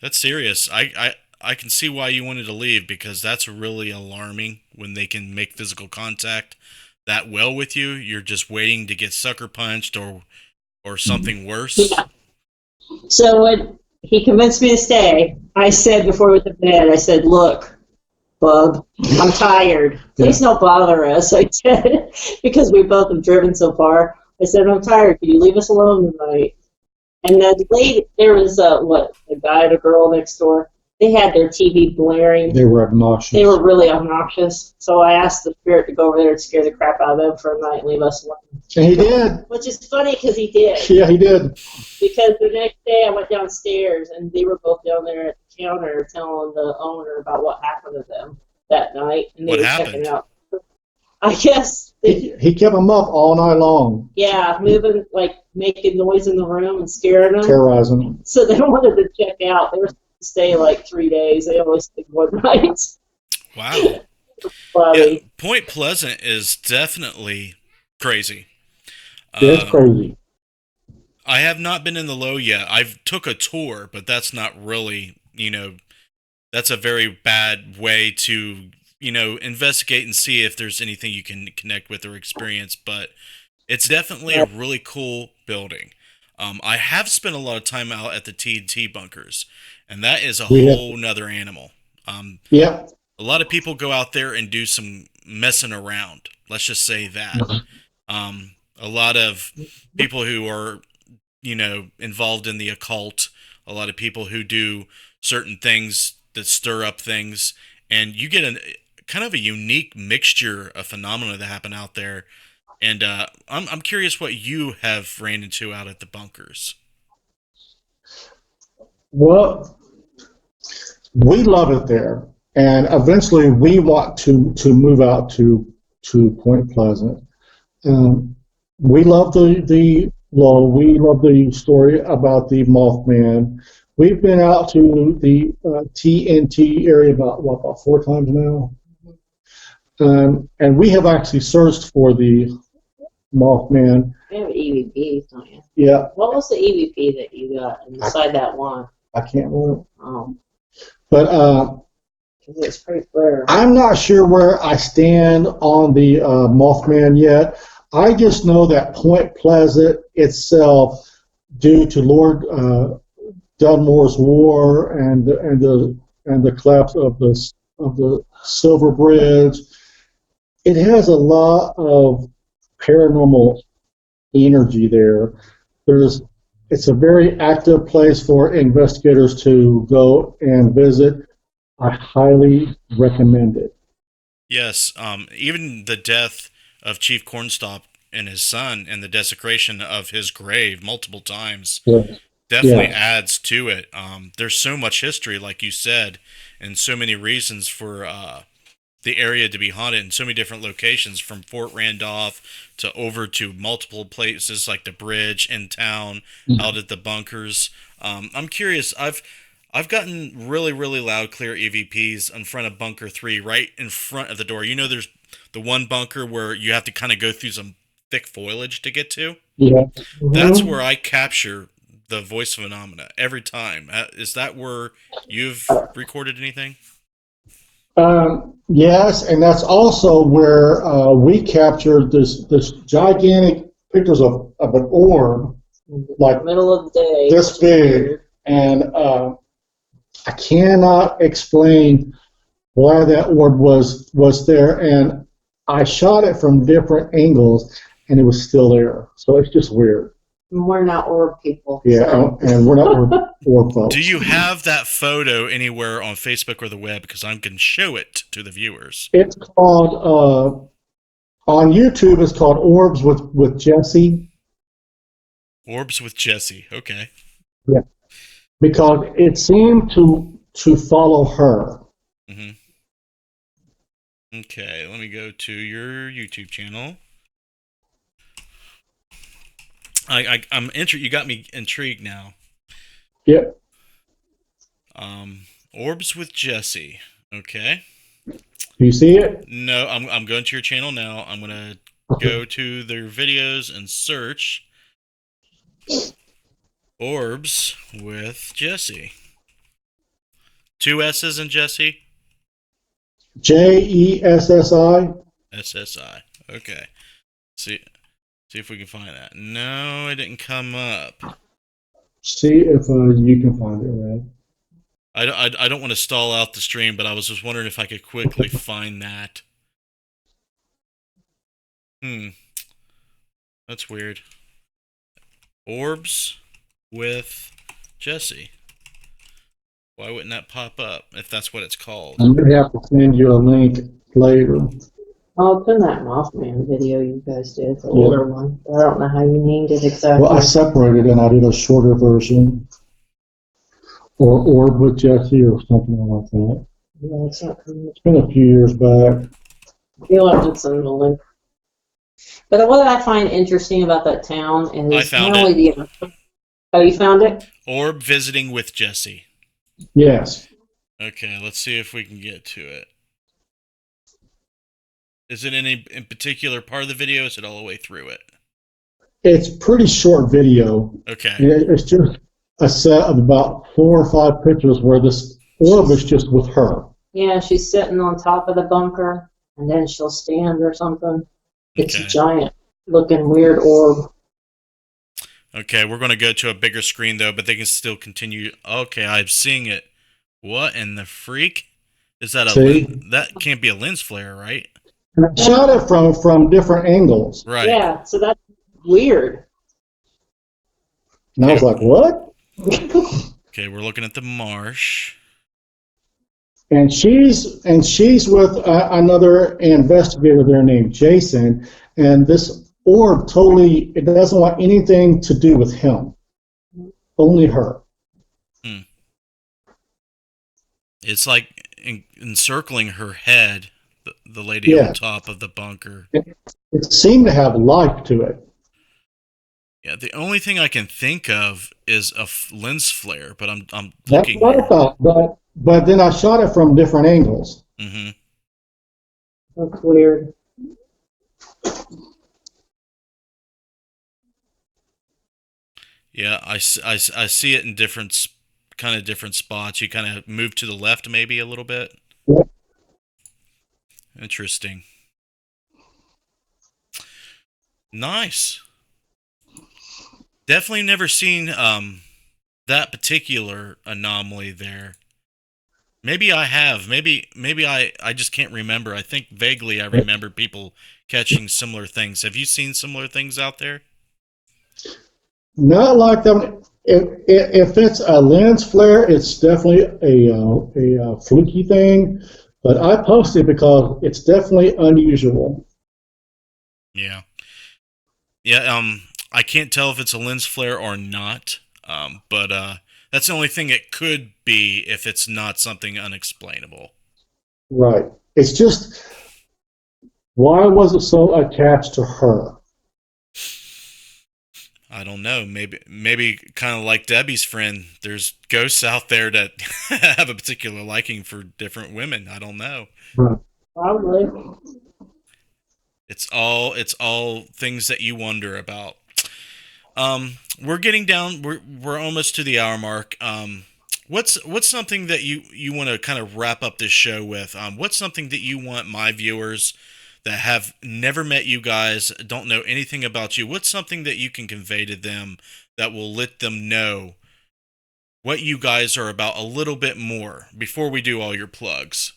that's serious. I can see why you wanted to leave, because that's really alarming when they can make physical contact that well with you. You're just waiting to get sucker punched or something worse. Yeah. So when he convinced me to stay, I said before we went to bed, I said, look, bub, I'm tired. Please don't bother us. I said, because we both have driven so far. I said, I'm tired. Can you leave us alone tonight? And the lady, there was a guy and a girl next door. They had their TV blaring. They were obnoxious. They were really obnoxious. So I asked the spirit to go over there and scare the crap out of them for a night and leave us alone. And he did. Which is funny because he did. Yeah, he did. Because the next day I went downstairs and they were both down there at the counter telling the owner about what happened to them that night. And they What were happened? checking out. I guess, He kept them up all night long, moving, like making noise in the room and scaring them. terrorizing them. So they wanted to check out. They were supposed to stay like 3 days. They only stayed 1 night. Wow. Funny. Yeah, Point Pleasant is definitely crazy. It's crazy. I have not been in the Low yet. I've took a tour, but that's not really, that's a very bad way to, investigate and see if there's anything you can connect with or experience. But it's definitely a really cool building. I have spent a lot of time out at the TNT bunkers, and that is a We have, whole nother animal. Um, yeah. a lot of people go out there and do some messing around. Let's just say that. A lot of people who are, involved in the occult, a lot of people who do certain things that stir up things, and you get a kind of a unique mixture of phenomena that happen out there. And I'm curious what you have ran into out at the bunkers. Well, we love it there, and eventually we want to move out to Point Pleasant. Um, we love we love the story about the Mothman. We've been out to the TNT area about 4 times now, and we have actually searched for the Mothman. You have EVPs, don't you? Yeah, What was the EVP that you got inside that one? I can't remember, Oh, but 'cause it's pretty clear. I'm not sure where I stand on the Mothman yet. I just know that Point Pleasant itself, due to Lord Dunmore's war and the collapse of the Silver Bridge, it has a lot of paranormal energy there. It's a very active place for investigators to go and visit. I highly recommend it. Yes, even the death of Chief Cornstalk and his son and the desecration of his grave multiple times Yeah. definitely Yeah. adds to it. There's so much history, like you said, and so many reasons for the area to be haunted in so many different locations, from Fort Randolph to over to multiple places like the bridge in town, out at the bunkers. I'm curious. I've gotten really, really loud, clear EVPs in front of Bunker 3, right in front of the door. There's the one bunker where you have to kind of go through some thick foliage to get to. Yeah. That's Mhm. where I capture the voice phenomena every time. Is that where you've recorded anything? Yes, and that's also where we captured this gigantic pictures of an orb like Middle of the day. this big, and I cannot explain why that orb was there, and I shot it from different angles, and it was still there. So it's just weird. We're not orb people. Yeah, So. and we're not orb folks. Do you have that photo anywhere on Facebook or the web? Because I can show it to the viewers. It's called on YouTube. It's called Orbs with Jesse. Orbs with Jesse. Okay. Yeah, because it seemed to follow her. hmm Okay, let me go to your YouTube channel. I'm You got me intrigued now. Yep. Orbs with Jesse. Okay. Do you see it? No, I'm going to your channel now. I'm gonna go to their videos and search Orbs with Jesse. 2 S's in Jesse. Jessi. SSI. Okay. See if we can find that. No, it didn't come up. See if you can find it, Red. I don't want to stall out the stream, but I was just wondering if I could quickly find that. That's weird. Orbs with Jesse. Why wouldn't that pop up if that's what it's called? I'm gonna have to send you a link later. Oh, it's in that Mothman video you guys did, the older one. I don't know how you named it exactly. Well, I separated and I did a shorter version, or Orb with Jesse, or something like that. Yeah, it's not coming. It's been a few years back. You'll have to send the link. But what I find interesting about that town is I found not only the. Oh, you found it? Orb visiting with Jesse. Yes. Okay, let's see if we can get to it. Is it in particular part of the video? Is it all the way through it? It's pretty short video. Okay. It's just a set of about 4 or 5 pictures where this orb is just with her. Yeah, she's sitting on top of the bunker, and then she'll stand or something. It's a Okay. giant looking weird orb. Okay, we're going to go to a bigger screen though, but they can still continue. Okay, I'm seeing it. What in the freak? Is that a See? lens? That can't be a lens flare, right? And I shot it from different angles. Right. Yeah, so that's weird. And I was like, what? Okay, we're looking at the marsh. And she's with another investigator there named Jason, and this orb totally, it doesn't want anything to do with him, only her. It's like encircling her head, the lady on top of the bunker. It seemed to have life to it. Yeah, the only thing I can think of is a lens flare, but I'm That's looking. what I thought, but then I shot it from different angles. Mm-hmm. That's weird. Yeah, I see it in different spots. You kind of move to the left maybe a little bit. Yep. Interesting. Nice. Definitely never seen that particular anomaly there. Maybe I have. Maybe I just can't remember. I think vaguely I remember people catching similar things. Have you seen similar things out there? Not like them. If it's a lens flare, it's definitely a fluky thing. But I posted because it's definitely unusual. Yeah. Yeah, I can't tell if it's a lens flare or not. But that's the only thing it could be if it's not something unexplainable. Right. It's just, why was it so attached to her? I don't know. Maybe kind of like Debbie's friend. There's ghosts out there that have a particular liking for different women. I don't know. Right. Probably. It's all things that you wonder about. We're getting down. We're almost to the hour mark. What's something that you want to kind of wrap up this show with? What's something that you want my viewers that have never met you guys, don't know anything about you, what's something that you can convey to them that will let them know what you guys are about a little bit more before we do all your plugs?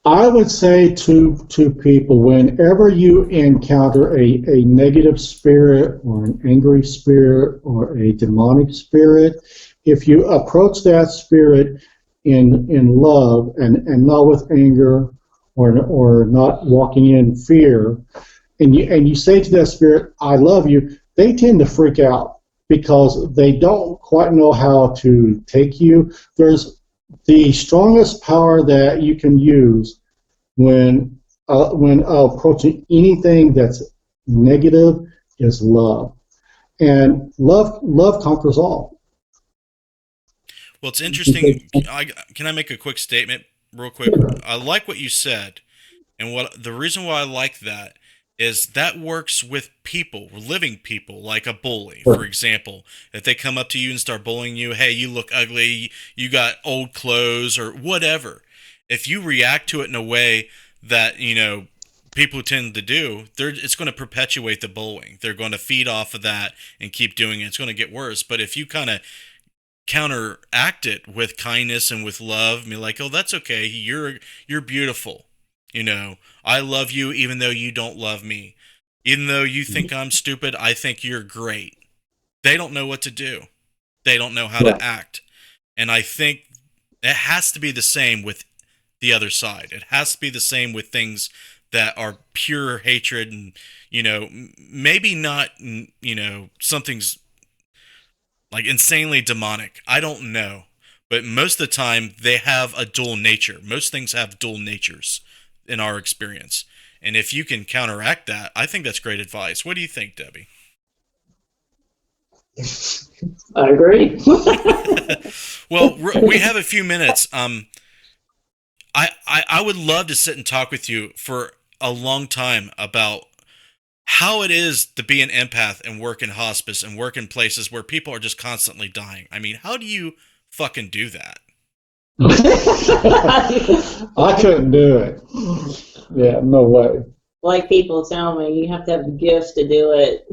I would say to people, whenever you encounter a negative spirit or an angry spirit or a demonic spirit, if you approach that spirit in love and not with anger or not walking in fear, and you say to that spirit, I love you, they tend to freak out because they don't quite know how to take you. There's the strongest power that you can use when approaching anything that's negative is love, and love conquers all. Well, it's interesting. Can I make a quick statement real quick? I like what you said, and what the reason why I like that is that works with people, living people, like a bully, for example. If they come up to you and start bullying you, hey, you look ugly, you got old clothes, or whatever. If you react to it in a way that, people tend to do, it's going to perpetuate the bullying. They're going to feed off of that and keep doing it. It's going to get worse. But if you kind of counteract it with kindness and with love, be like, oh, that's okay. You're beautiful. I love you even though you don't love me. Even though you think I'm stupid, I think you're great. They don't know what to do. They don't know how to act. And I think it has to be the same with the other side. It has to be the same with things that are pure hatred and, maybe not, something's like insanely demonic. I don't know. But most of the time, they have a dual nature. Most things have dual natures in our experience. And if you can counteract that, I think that's great advice. What do you think, Debbie? I agree. Well, we have a few minutes. I would love to sit and talk with you for a long time about how it is to be an empath and work in hospice and work in places where people are just constantly dying. I mean, how do you fucking do that? I couldn't do it. Yeah, no way. Like people tell me, you have to have the gift to do it.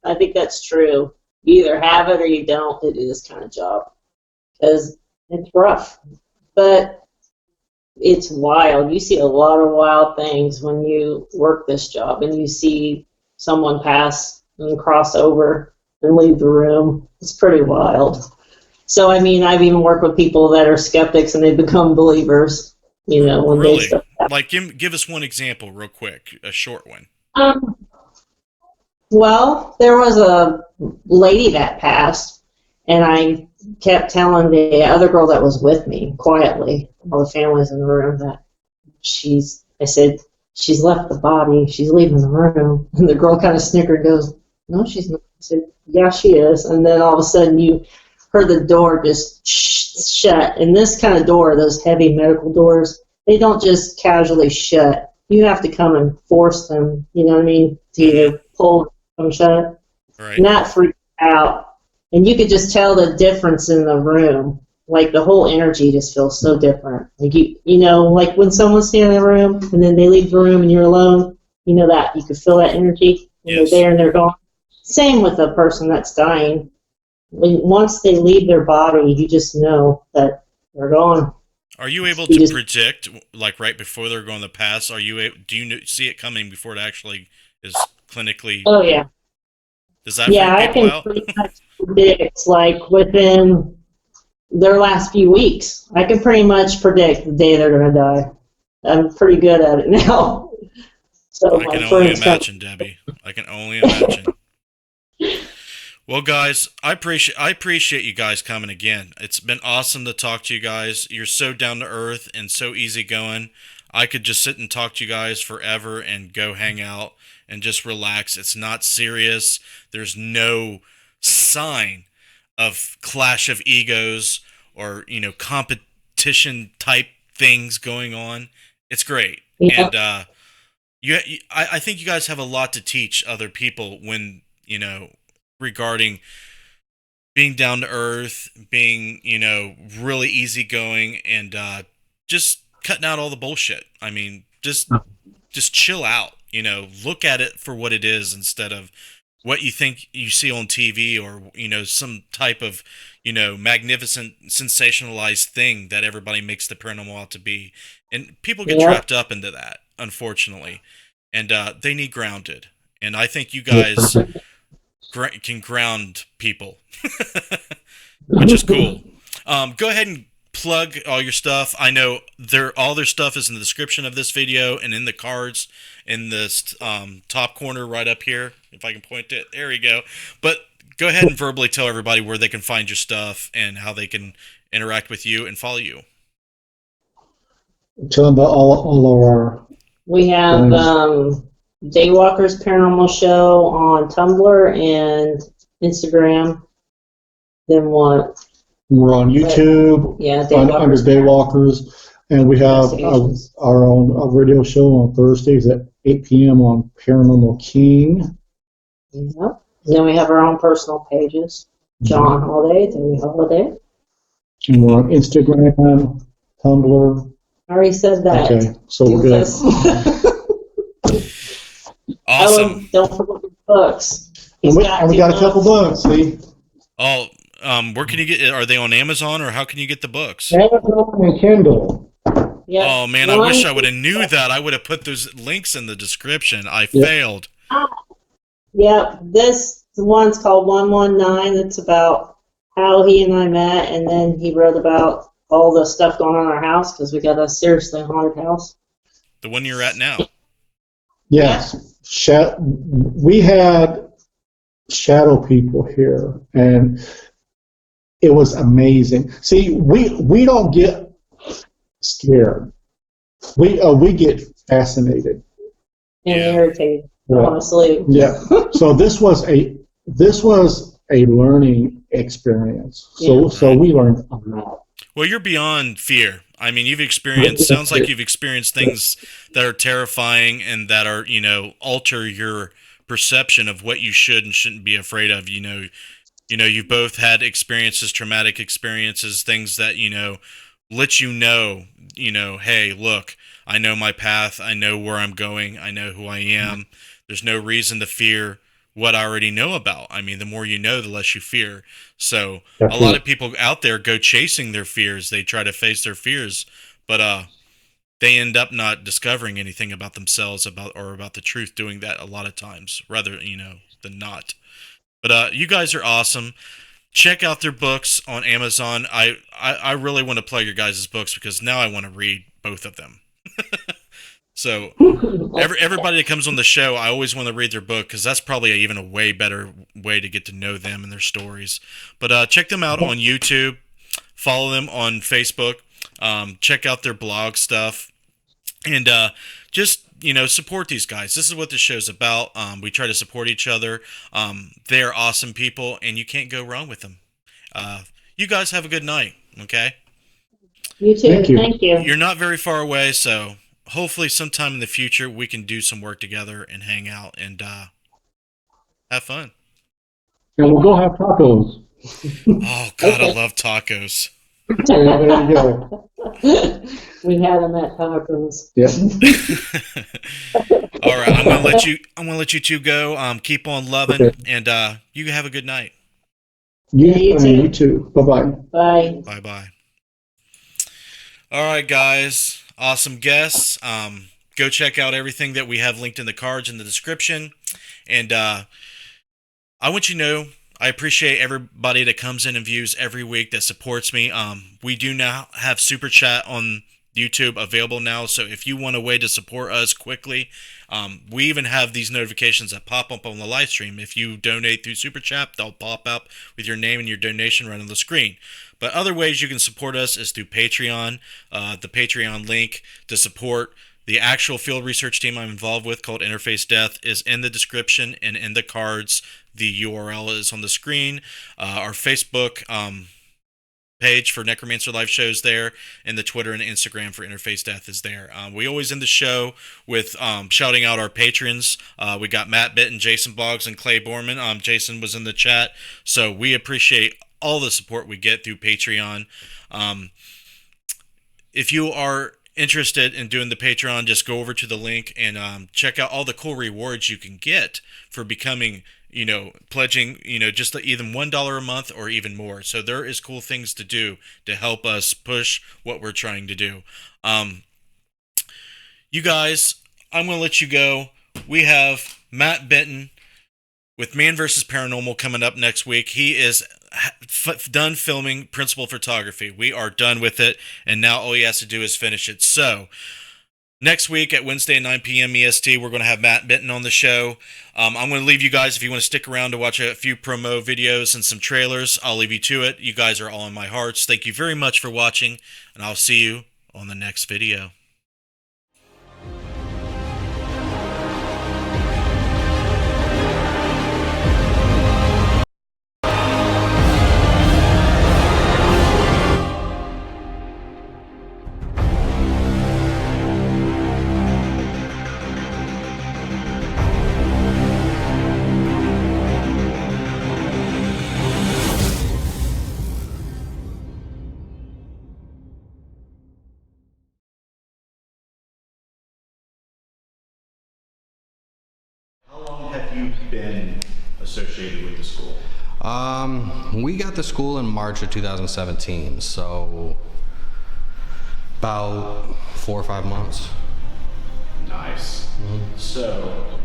I think that's true. You either have it or you don't to do this kind of job because it's rough. But it's wild. You see a lot of wild things when you work this job and you see someone pass and cross over and leave the room. It's pretty wild. So, I mean, I've even worked with people that are skeptics and they become believers, when they Really? stuff happens. Like, give us one example real quick, a short one. Um, well, there was a lady that passed, and I kept telling the other girl that was with me quietly, all the families in the room, that I said, she's left the body, she's leaving the room. And the girl kind of snickered and goes, no, she's not. I said, yeah, she is. And then all of a sudden you heard the door just shut. And this kind of door, those heavy medical doors, they don't just casually shut. You have to come and force them, you know what I mean, to either pull them shut. Right. And that freaked out. And you could just tell the difference in the room. Like the whole energy just feels so different. Like like when someone's standing in the room and then they leave the room and you're alone, that you could feel that energy when Yes. they're there and they're gone. Same with a person that's dying. Once they leave their body, you just know that they're gone. Are you able to predict, like right before they're going to pass? Do you see it coming before it actually is clinically? Oh yeah. Does that Yeah, I freak people can out? pretty much predict like within their last few weeks. I can pretty much predict the day they're going to die. I'm pretty good at it now. So I can only imagine, Debbie. I can only imagine. Well, guys, I appreciate you guys coming again. It's been awesome to talk to you guys. You're so down to earth and so easygoing. I could just sit and talk to you guys forever and go hang out and just relax. It's not serious. There's no sign of clash of egos or competition type things going on. It's great. Yeah. And I think you guys have a lot to teach other people when regarding being down to earth, being really easygoing, and just cutting out all the bullshit. I mean, just chill out. Look at it for what it is instead of what you think you see on TV or some type of magnificent sensationalized thing that everybody makes the paranormal out to be. And people get trapped up into that, unfortunately, and they need grounded. And I think you guys can ground people, which is cool. Go ahead and plug all your stuff. I know all their stuff is in the description of this video and in the cards in this top corner right up here. If I can point it, there we go. But go ahead and verbally tell everybody where they can find your stuff and how they can interact with you and follow you. Tell them about all of our. We have Daywalkers Paranormal Show on Tumblr and Instagram. Then what? We're on YouTube. Yeah, under Daywalkers, and we have our own radio show on Thursdays at 8 p.m. on Paranormal King. Yep. Then we have our own personal pages. John Holliday, Debbie Holliday. And we're on Instagram, Tumblr. I already said that. Okay, so we're good. Awesome. Don't forget your books. And we got a couple books, see? Oh, where can you get? Are they on Amazon or how can you get the books? Amazon and Kindle. Yep. Oh man, I wish I would have knew that. I would have put those links in the description. I failed. Yep. This one's called 119. It's about how he and I met, and then he wrote about all the stuff going on in our house because we got a seriously haunted house. The one you're at now. Yes. We had shadow people here, and it was amazing. See, we don't get scared. We get fascinated And irritated, honestly. Yeah. So this was a learning experience. So we learned a lot. Well, you're beyond fear. I mean, sounds like you've experienced things that are terrifying and that are, alter your perception of what you should and shouldn't be afraid of. You've both had experiences, traumatic experiences, things that, let you know, hey, look, I know my path, I know where I'm going, I know who I am. There's no reason to fear what I already know about. I mean, the more you know, the less you fear. So a lot of people out there go chasing their fears. They try to face their fears, but they end up not discovering anything about themselves about the truth doing that a lot of times, rather, than not. But you guys are awesome. Check out their books on Amazon. I really want to plug your guys' books because now I want to read both of them. So everybody that comes on the show, I always want to read their book because that's probably even a way better way to get to know them and their stories. But check them out on YouTube. Follow them on Facebook. Check out their blog stuff. And just, support these guys. This is what this show's about. We try to support each other. They're awesome people, and you can't go wrong with them. You guys have a good night, okay? You too. Thank you. You're not very far away, so hopefully sometime in the future we can do some work together and hang out and have fun. And we'll go have tacos. Oh, God, I love tacos. There you go. We had them at tacos. Yeah. All right, I'm gonna let you two go. Keep on loving, okay. And you have a good night. You too. Bye-bye. Bye. Bye-bye. All right, guys. Awesome guests. Go check out everything that we have linked in the cards in the description. And I want you to know, I appreciate everybody that comes in and views every week that supports me. We do now have Super Chat on YouTube available now, so if you want a way to support us quickly, we even have these notifications that pop up on the live stream. If you donate through Super Chat, they'll pop up with your name and your donation right on the screen. But other ways you can support us is through Patreon. The Patreon link to support the actual field research team I'm involved with called Interface Death is in the description and in the cards. The URL is on the screen. Our Facebook page for Necromancer live shows there, and the Twitter and Instagram for Interface Death is there. We always end the show with shouting out our patrons. We got Matt Bitten, Jason Boggs, and Clay Borman. Jason was in the chat, so we appreciate all the support we get through Patreon. If you are interested in doing the Patreon, just go over to the link and check out all the cool rewards you can get for becoming, pledging, just even $1 a month or even more. So there is cool things to do to help us push what we're trying to do. You guys, I'm going to let you go. We have Matt Benton with Man vs. Paranormal coming up next week. He is done filming principal photography. We are done with it, and now all he has to do is finish it. So next week at Wednesday at 9 p.m. EST, we're going to have Matt Benton on the show. I'm going to leave you guys, if you want to stick around to watch a few promo videos and some trailers, I'll leave you to it. You guys are all in my hearts. Thank you very much for watching, and I'll see you on the next video. Been associated with the school? We got the school in March of 2017, so about 4 or 5 months. Nice. So